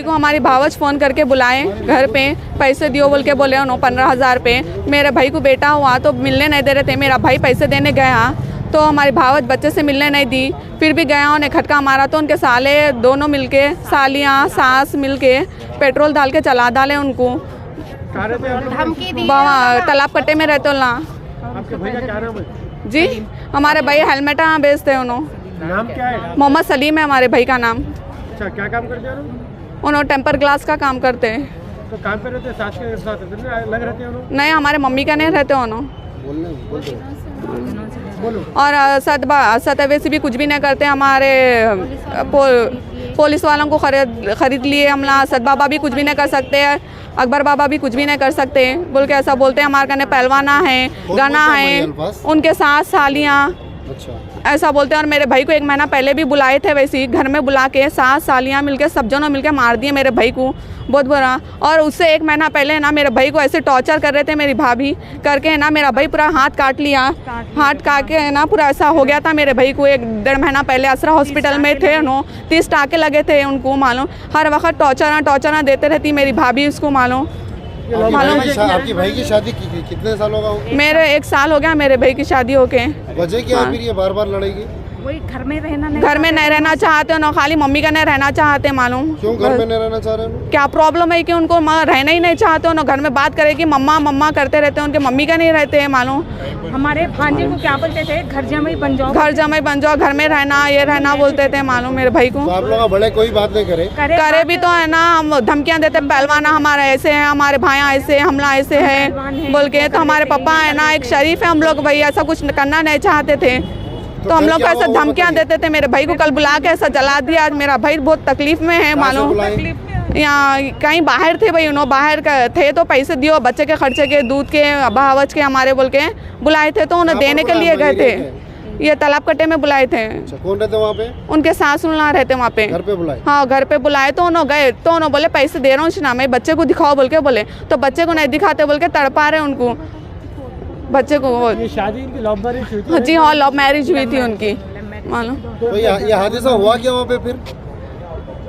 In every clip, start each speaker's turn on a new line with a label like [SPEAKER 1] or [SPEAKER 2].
[SPEAKER 1] को हमारी भावच फ़ोन करके बुलाए घर पे, पैसे दियो बोल के बोले उन्होंने 15,000 पे। मेरे भाई को बेटा हुआ तो मिलने नहीं दे रहे थे। मेरा भाई पैसे देने गया तो हमारी भावच बच्चे से मिलने नहीं दी। फिर भी गया, उन्हें खटका मारा तो उनके साले दोनों मिलके, सालियाँ सास मिलके पेट्रोल डाल के चला डाले उनको। तालाब कट्टे में रहते ना।
[SPEAKER 2] आपके भाई का क्या नाम है?
[SPEAKER 1] जी, हमारे भाई हेलमेट बेचते हैं। उन्होंने
[SPEAKER 2] नाम क्या है?
[SPEAKER 1] मोहम्मद सलीम है हमारे भाई का नाम।
[SPEAKER 2] अच्छा, क्या काम करते हैं?
[SPEAKER 1] उन्होंने टेम्पर ग्लास का काम करते हैं।
[SPEAKER 2] तो काम पे रहते हैं, सास के साथ लग रहते हैं उन्होंने?
[SPEAKER 1] नहीं, हमारे मम्मी का नहीं रहते उन्होंने। और सतवे से भी कुछ भी नहीं करते। हमारे पुलिस वालों को खरीद लिए हमला। सत बाबा भी कुछ भी नहीं कर सकते हैं, अकबर बाबा भी कुछ भी नहीं कर सकते बोल के ऐसा बोलते हैं। हमारे कने पहलवाना है, गाना है, उनके साथ सालियाँ ऐसा बोलते हैं। और मेरे भाई को 1 महीना पहले भी बुलाए थे, वैसे ही घर में बुला के सास सालियाँ मिलके सब जनों मिलके मार दिए मेरे भाई को, बहुत बुरा। और उससे 1 महीना पहले ना मेरे भाई को ऐसे टॉर्चर कर रहे थे मेरी भाभी करके ना। मेरा भाई पूरा हाथ काट लिया, हाथ काट के ना पूरा ऐसा हो गया था मेरे भाई को। 1-1.5 महीना पहले असरा हॉस्पिटल में थे। उन्होंने 30 टाके लगे थे उनको, मालूम। हर वक्त टॉर्चर देते रहती मेरी भाभी उसको, मालूम।
[SPEAKER 3] आपकी भाई की शादी कितने साल होगा?
[SPEAKER 1] मेरे 1 साल हो गया मेरे भाई की शादी होके।
[SPEAKER 3] वजह क्या है फिर ये बार-बार लड़ाई?
[SPEAKER 4] वही घर में नहीं
[SPEAKER 1] रहना चाहते हो ना, खाली मम्मी का नहीं रहना चाहते, मालूम।
[SPEAKER 3] क्यों घर में नहीं रहना चाह रहे हैं?
[SPEAKER 1] क्या प्रॉब्लम है कि उनको रहना ही नहीं चाहते हो ना। घर में बात करे कि मम्मा मम्मा करते रहते हैं, उनके मम्मी का नहीं रहते हैं, मालूम।
[SPEAKER 4] हमारे भांजे को क्या बोलते थे? घर जमाई बन जाओ,
[SPEAKER 1] घर जमाई बन जाओ, घर में रहना, ये रहना बोलते थे, मालूम मेरे भाई को।
[SPEAKER 3] तो आप लोग बड़े कोई बात नहीं करे
[SPEAKER 1] भी तो है ना, हम धमकियाँ देते पहलवाना हमारा ऐसे है, हमारे भाइयाँ ऐसे, हमला ऐसे है बोल के। तो हमारे पापा है ना एक शरीफ है, हम लोग भाई ऐसा कुछ करना नहीं चाहते थे तो हम लोग को ऐसा धमकियाँ देते थे। मेरे भाई को कल बुला के ऐसा जला दिया। आज मेरा भाई बहुत तकलीफ में है, मालूम। यहाँ कहीं बाहर थे भाई, उन्होंने बाहर थे तो पैसे दियो बच्चे के खर्चे के, दूध के, बहावच के हमारे बोल के बुलाए थे तो उन्हें देने के लिए गए थे। ये तालाब कट्टे में बुलाए थे।
[SPEAKER 3] कौन रहते वहाँ पे?
[SPEAKER 1] उनके सास सुनना रहते वहाँ पे।
[SPEAKER 3] घर पे बुलाए? हाँ,
[SPEAKER 1] घर पे बुलाए तो उन्होंने गए तो उन्होंने बोले पैसे दे रहा हूँ ना मैं, बच्चे को दिखाओ बोल के बोले। तो बच्चे को नहीं दिखाते बोल के तड़पा रहे उनको, बच्चे को।
[SPEAKER 2] ये शादी इनकी लव मैरिज हुई थी?
[SPEAKER 1] जी हाँ, लव मैरिज हुई थी उनकी, मालूम।
[SPEAKER 3] तो ये हादसा हुआ क्या वहाँ पे फिर?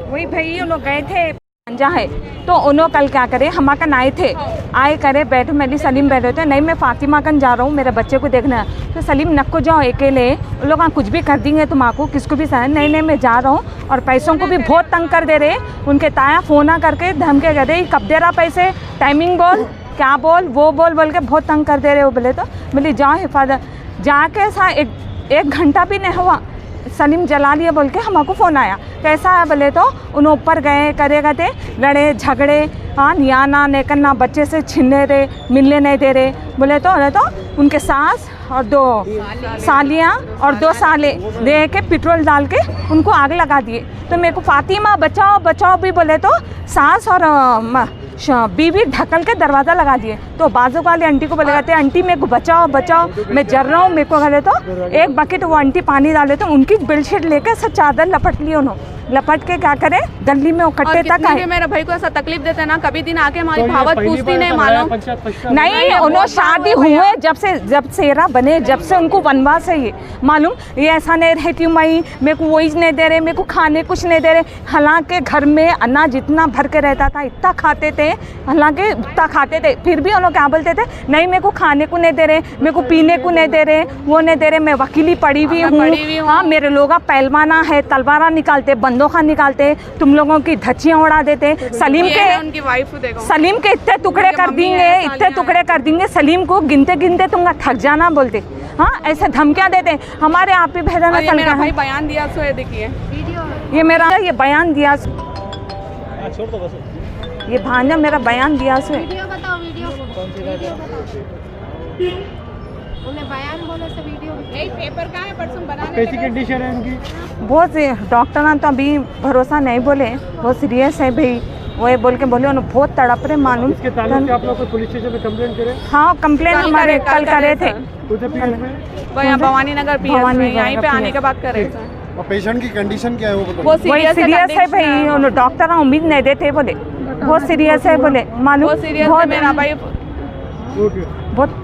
[SPEAKER 4] वही भाई उन लोग गए थे पंजा है तो उन्होंने कल क्या करे, हम कन आए करे बैठो, मेरी सलीम बैठे थे। नहीं मैं फातिमा कन जा रहा हूँ मेरे बच्चे को देखना है। तो सलीम नक्को जाओ अकेले, उन लोग कुछ भी कर देंगे तुम आपको, किसको भी सहन नहीं मैं जा रहा हूँ। और पैसों को भी बहुत तंग कर दे रहे। उनके ताया फ़ोन करके धमके कह दे कब दे रहा पैसे, टाइमिंग बोल, क्या बोल बोल के बहुत तंग कर दे रहे हो। बोले तो बोले जाओ हिफाजत, जाके ऐसा एक घंटा भी नहीं हुआ सलीम जला लिया बोल के हमको फ़ोन आया। कैसा है बोले तो उन्हें ऊपर गए करेगा थे, लड़े झगड़े, हाँ नियाना नहीं करना, बच्चे से छीनने रहे, मिलने नहीं दे रहे बोले तो उनके सास और 2 सालियाँ और 2 साले ले के पेट्रोल डाल के उनको आग लगा दिए। तो मेरे को फातिमा बचाओ बचाओ भी बोले तो सास और बीवी ढकल के दरवाज़ा लगा दिए। तो बाजू वाले आंटी को बोले जाते आंटी मेरे को बचाओ बचाओ, मैं जल रहा हूँ, मेरे को बोले तो 1 बकेट वो आंटी पानी डाले तो उनकी बेडशीट लेके सब चादर लपट ली उन्होंने, लपट के क्या करे गली में इकट्ठे तक आए।
[SPEAKER 1] मेरे भाई को ऐसा तकलीफ देते ना, कभी दिन आके हमारी भावत पूछती नहीं, मालूम।
[SPEAKER 4] नहीं उन्होंने शादी हुए जब सेरा बने, जब से उनको वनवास है ये, मालूम। ये ऐसा नहीं रहती हूँ मैं, मेरे को वही नहीं दे रहे, मेरे को खाने कुछ नहीं दे रहे। हालांकि घर में अनाज जितना भर के रहता था इतना खाते थे, हालांकि उतना खाते थे, फिर भी उन्होंने क्या बोलते थे नहीं मेरे को खाने को नहीं दे रहे, मेरे को पीने को नहीं दे रहे, वो नहीं दे रहे, मैं वकीली पढ़ी हुई हूँ। हाँ मेरे लोग पहलवाना है, तलवारा निकालते, बंदूका निकालते, तुम लोगों की धच्चियाँ उड़ा देते। सलीम के इतने टुकड़े कर देंगे, इतने टुकड़े कर देंगे सलीम को, गिनते गिनते तुम थक जाना बोलते। हाँ ऐसे धमकियाँ देते हमारे आप ही भेजना चल रहा है।
[SPEAKER 1] बयान दिया सो देखिए,
[SPEAKER 4] ये मेरा ये बयान दिया, ये भांजा मेरा बयान दिया से।
[SPEAKER 5] वीडियो बताओ, वीडियो उन्हें बयान बोले से वीडियो
[SPEAKER 1] पेपर का है परसों बनाने।
[SPEAKER 2] कैसी कंडीशन है इनकी?
[SPEAKER 4] बहुत डॉक्टर ने तो अभी भरोसा नहीं बोले, बहुत सीरियस है भाई, वो बोल के बोले उन्हें बहुत तड़प रहे मालूम।
[SPEAKER 2] इसके ताल्लुक से आप लोग पुलिस स्टेशन में कंप्लेंट करे?
[SPEAKER 4] हाँ कंप्लेंट हमारे कल करे थे
[SPEAKER 1] भवानी नगर पीएस में, यहीं पे आने के बाद करे थे।
[SPEAKER 3] और पेशेंट की कंडीशन क्या है
[SPEAKER 1] वो
[SPEAKER 4] सीरियस है भाई, डॉक्टर उम्मीद नहीं देते बोले बहुत सीरियस है बोले, मालूम।
[SPEAKER 1] बहुत सीरियस है मेरा भाई,
[SPEAKER 4] बहुत